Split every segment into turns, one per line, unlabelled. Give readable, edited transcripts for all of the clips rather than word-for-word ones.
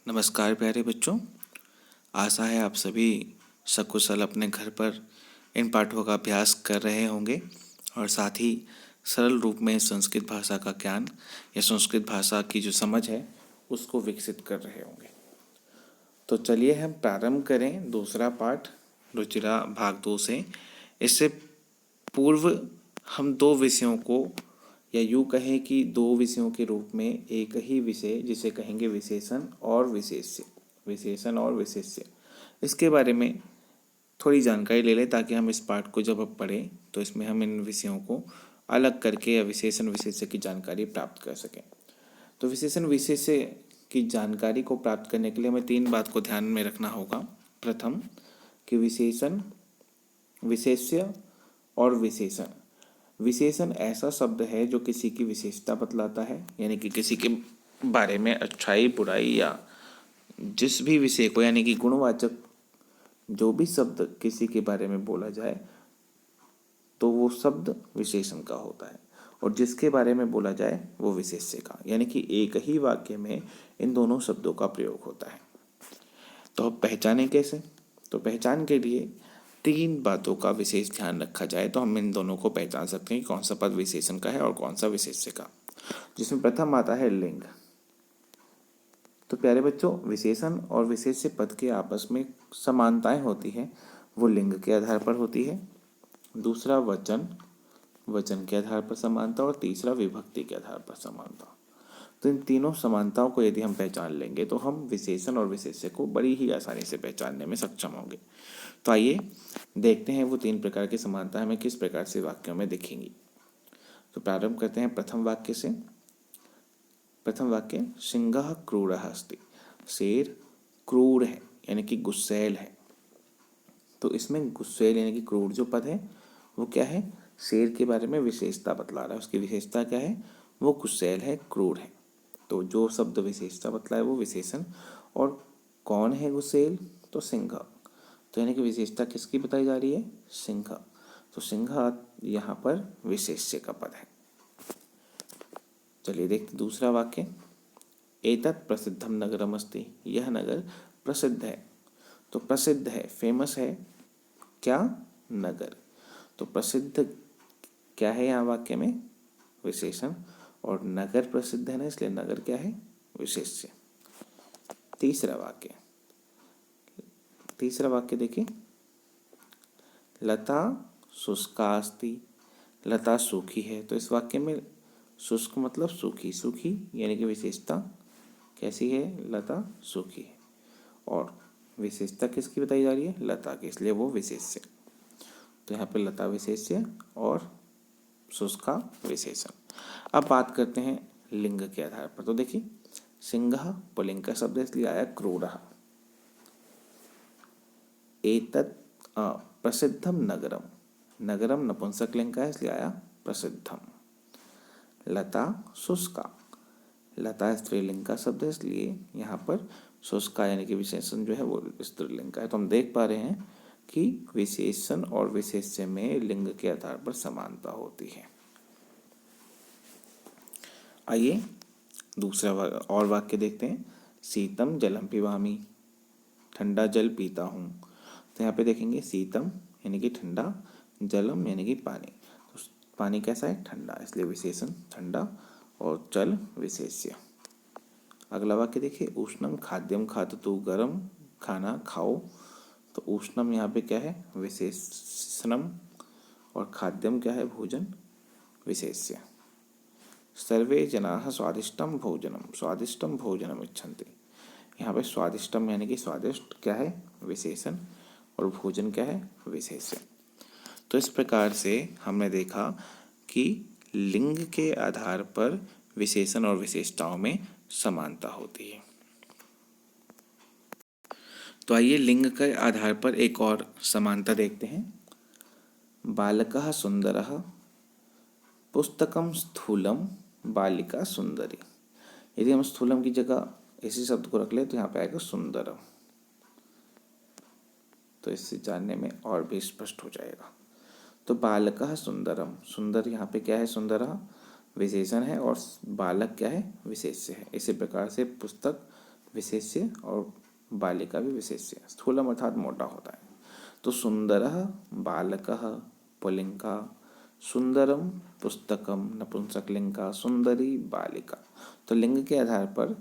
नमस्कार प्यारे बच्चों। आशा है आप सभी सकुशल अपने घर पर इन पाठों का अभ्यास कर रहे होंगे और साथ ही सरल रूप में संस्कृत भाषा का ज्ञान या संस्कृत भाषा की जो समझ है उसको विकसित कर रहे होंगे। तो चलिए हम प्रारंभ करें दूसरा पाठ रुचिरा भाग 2 से। इससे पूर्व हम दो विषयों को या यूँ कहें कि दो विषयों के रूप में एक ही विषय जिसे कहेंगे विशेषण और विशेष्य, इसके बारे में थोड़ी जानकारी ले लें ताकि हम इस पाठ को जब अब पढ़ें तो इसमें हम इन विषयों को अलग करके या विशेषण विशेष्य की जानकारी प्राप्त कर सकें। तो विशेषण विशेष्य की जानकारी को प्राप्त करने के लिए हमें तीन बात को ध्यान में रखना होगा। प्रथम कि विशेषण, विशेष्य और विशेषण। विशेषण ऐसा शब्द है जो किसी की विशेषता बतलाता है, यानी कि किसी के बारे में अच्छाई बुराई या जिस भी विषय को यानी कि गुणवाचक जो भी शब्द किसी के बारे में बोला जाए तो वो शब्द विशेषण का होता है, और जिसके बारे में बोला जाए वो विशेष्य का, यानी कि एक ही वाक्य में इन दोनों शब्दों का प्रयोग होता है। तो अब पहचाने कैसे? तो पहचान के लिए तीन बातों का विशेष ध्यान रखा जाए तो हम इन दोनों को पहचान सकते हैं कि कौन सा पद विशेषण का है और कौन सा विशेष्य का। जिसमें प्रथम आता है लिंग। तो प्यारे बच्चों, विशेषण और विशेष्य पद के आपस में समानताएं होती हैं, वो लिंग के आधार पर होती है। दूसरा वचन, वचन के आधार पर समानता, और तीसरा विभक्ति के आधार पर समानता। तो इन तीनों समानताओं को यदि हम पहचान लेंगे तो हम विशेषण और विशेष्य को बड़ी ही आसानी से पहचानने में सक्षम होंगे। तो आइए देखते हैं वो तीन प्रकार की समानता हमें किस प्रकार से वाक्यों में दिखेंगी। तो प्रारंभ करते हैं प्रथम वाक्य से। प्रथम वाक्य, सिंहः क्रूरः अस्ति। शेर क्रूर है यानी कि गुस्सैल है। तो इसमें गुस्सैल यानी कि क्रूर जो पद है वो क्या है? शेर के बारे में विशेषता बतला रहा है। उसकी विशेषता क्या है? वो गुस्सैल है, क्रूर है। तो जो शब्द विशेषता बतलाए वो विशेषण। और कौन है गुस्सैल? तो सिंह। तो यानी कि विशेषता किसकी बताई जा रही है? सिंह। तो सिंह यहाँ पर विशेष्य का पद है। चलिए देखते दूसरा वाक्य, एतत् प्रसिद्धम नगरम अस्ति। यह नगर प्रसिद्ध है। तो प्रसिद्ध है, फेमस है क्या? नगर। तो प्रसिद्ध क्या है यहाँ वाक्य में? विशेषण। और नगर प्रसिद्ध है ना, इसलिए नगर क्या है? विशेष्य। तीसरा वाक्य देखिए, लता शुष्का अस्ति। लता सूखी है। तो इस वाक्य में शुष्क मतलब सूखी, सूखी यानी कि विशेषता कैसी है? लता सूखी है। और विशेषता किसकी बताई जा रही है? लता की, इसलिए वो विशेष्य। तो यहाँ पे लता विशेष्य और शुष्का विशेषण। अब बात करते हैं लिंग के आधार पर। तो देखिए, सिंह पुल्लिंग का शब्द इसलिए आया क्रूरः। एतत् प्रसिद्धम नगरम, नगरम नपुंसक लिंग का है इसलिए आया प्रसिद्धम। लता शुष्का, लता स्त्रीलिंग का शब्द है इसलिए यहाँ पर शुष्का यानी कि विशेषण जो है वो स्त्रीलिंग का है। तो हम देख पा रहे हैं कि विशेषण और विशेष्य में लिंग के आधार पर समानता होती है। आइए दूसरा और वाक्य देखते हैं, शीतम जलम पिबामी। ठंडा जल पीता हूँ। तो यहाँ पे देखेंगे शीतम यानी कि ठंडा, जलम यानी कि पानी। तो पानी कैसा है? ठंडा, इसलिए विशेषण ठंडा और जल विशेष्य। अगला वाक्य देखिए, उष्णम खाद्यम खादतु। गर्म खाना खाओ। तो उष्णम यहाँ पे क्या है? विशेषणम। और खाद्यम क्या है? भोजन, विशेष्य। सर्वे जनाः स्वादिष्टम भोजनम इच्छन्ति। यहाँ पे स्वादिष्टम यानी कि स्वादिष्ट क्या है? विशेषण। और भोजन क्या है? विशेष्य। तो इस प्रकार से हमने देखा कि लिंग के आधार पर विशेषण और विशेषताओं में समानता होती है। तो आइए लिंग के आधार पर एक और समानता देखते हैं। बालकः सुंदरः, पुस्तकम स्थूलम, बालिका सुंदरी। यदि हम स्थूलम की जगह इसी शब्द को रख ले तो यहाँ पे आएगा सुंदरम। तो इससे जानने में और भी स्पष्ट हो जाएगा। तो बालकः सुंदरम, सुंदर यहाँ पे क्या है? सुंदरः विशेषण है और बालक क्या है? विशेष्य है। इसी प्रकार से पुस्तक विशेष्य और बालिका भी विशेष्य। स्थूलम अर्थात मोटा होता है। तो सुंदरः बालकः पुल्लिंगा, सुंदरम पुस्तकम नपुंसकलिंगा, सुंदरी बालिका। तो लिंग के आधार पर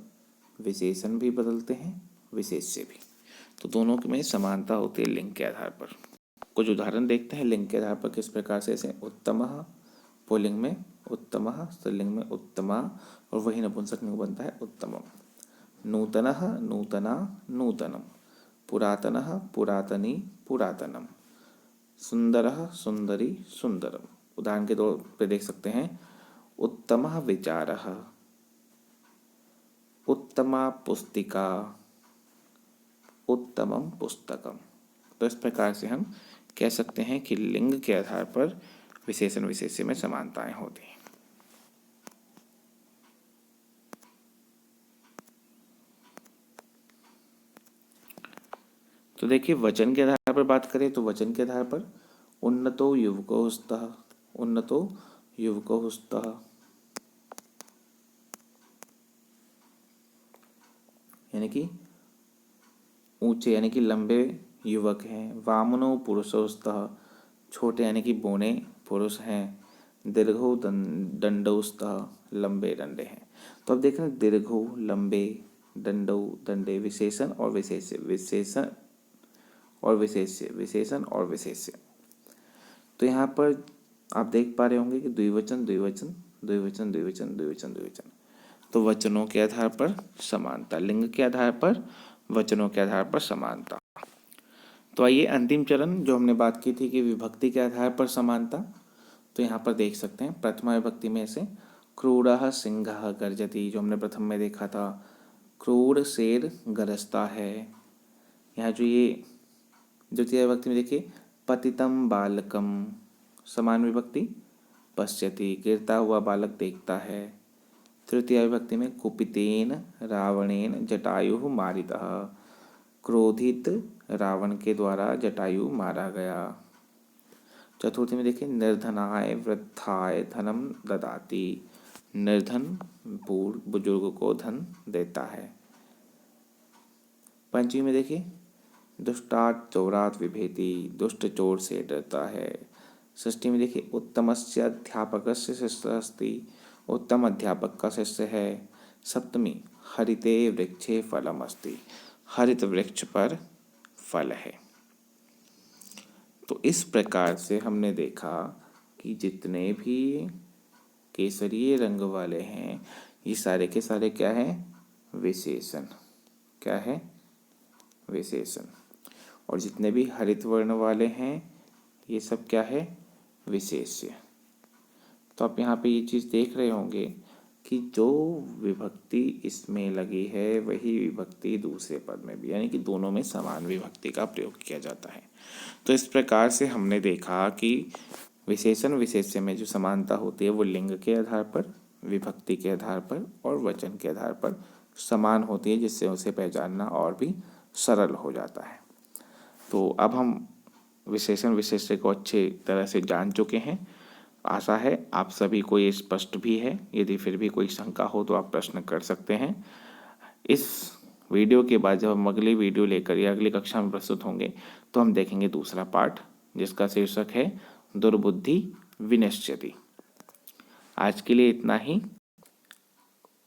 विशेषण भी बदलते हैं, विशेष्य भी। तो दोनों में समानता होती है लिंग के आधार पर। कुछ उदाहरण देखते हैं लिंग के आधार पर किस प्रकार से। ऐसे उत्तमः पुल्लिंग में उत्तमः, स्त्रीलिंग में उत्तमा, और वही नपुंसक लिंग बनता है उत्तमम। नूतनः नूतना नूतनम, पुरातनः पुरातनी पुरातनम, सुंदरः सुंदरी सुंदरम। उदाहरण के तौर पे देख सकते हैं उत्तमः विचारः, उत्तमा पुस्तिका, उत्तमम पुस्तकम। तो इस प्रकार से हम कह सकते हैं कि लिंग के आधार पर विशेषण विशेष्य में समानताएं होती हैं। तो देखिए वचन के आधार पर बात करें तो वचन के आधार पर उन्नतो युवको स्तः, उन्नतो युवको स्तः, यानी कि ऊंचे यानी कि लंबे युवक हैं। वामनो पुरुषो स्तः, छोटे यानी कि बौने पुरुष हैं। दीर्घो दंडो स्तः, लंबे डंडे हैं। तो अब देख रहे हैं दीर्घो लंबे, दंडो दंडे, विशेषण और विशेष्य, विशेषण और विशेष्य, विशेषण और विशेष्य। तो यहाँ पर आप देख पा रहे होंगे कि द्विवचन द्विवचन द्विवचन द्विवचन द्विवचन द्विवचन। तो वचनों के आधार पर समानता, लिंग के आधार पर, वचनों के आधार पर समानता। तो आइए अंतिम चरण जो हमने बात की थी कि विभक्ति के आधार पर समानता, तो यहाँ पर देख सकते हैं प्रथमा विभक्ति में से क्रूरः सिंहः गर्जति, जो हमने प्रथम में देखा था क्रूर शेर गरजता है। यहाँ जो ये द्वितीय विभक्ति में देखिए पतितम बालकम, समान विभक्ति पश्यति, गिरता हुआ बालक देखता है। तृतीय विभक्ति में कुपितेन रावणेन जटायु मारितः, क्रोधित रावण के द्वारा जटायु मारा गया। चतुर्थी में देखिए निर्धनाय वृद्धाय धनम ददाति, निर्धन बुजुर्ग को धन देता है। पंचमी में देखिए दुष्टात् चौरात् विभेति, दुष्ट चोर से डरता है। षष्ठी में देखिए उत्तमस्य अध्यापकस्य शिष्यः अस्ति, उत्तम अध्यापक का शिष्य है। सप्तमी हरिते वृक्षे फलम अस्ति, हरित वृक्ष पर फल है। तो इस प्रकार से हमने देखा कि जितने भी केसरीय रंग वाले हैं ये सारे के सारे क्या हैं, विशेषण। क्या है, विशेषण। और जितने भी हरित वर्ण वाले हैं ये सब क्या है, विशेष्य। तो आप यहाँ पे ये चीज़ देख रहे होंगे कि जो विभक्ति इसमें लगी है वही विभक्ति दूसरे पद में भी, यानी कि दोनों में समान विभक्ति का प्रयोग किया जाता है। तो इस प्रकार से हमने देखा कि विशेषण विशेष्य में जो समानता होती है वो लिंग के आधार पर, विभक्ति के आधार पर और वचन के आधार पर समान होती है, जिससे उसे पहचानना और भी सरल हो जाता है। तो अब हम विशेषण विशेष्य को अच्छी तरह से जान चुके हैं। आशा है आप सभी को ये स्पष्ट भी है। यदि फिर भी कोई शंका हो तो आप प्रश्न कर सकते हैं। इस वीडियो के बाद जब हम अगली वीडियो लेकर या अगली कक्षा में प्रस्तुत होंगे तो हम देखेंगे दूसरा पाठ, जिसका शीर्षक है दुर्बुद्धि विनश्यति। आज के लिए इतना ही।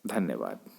धन्यवाद।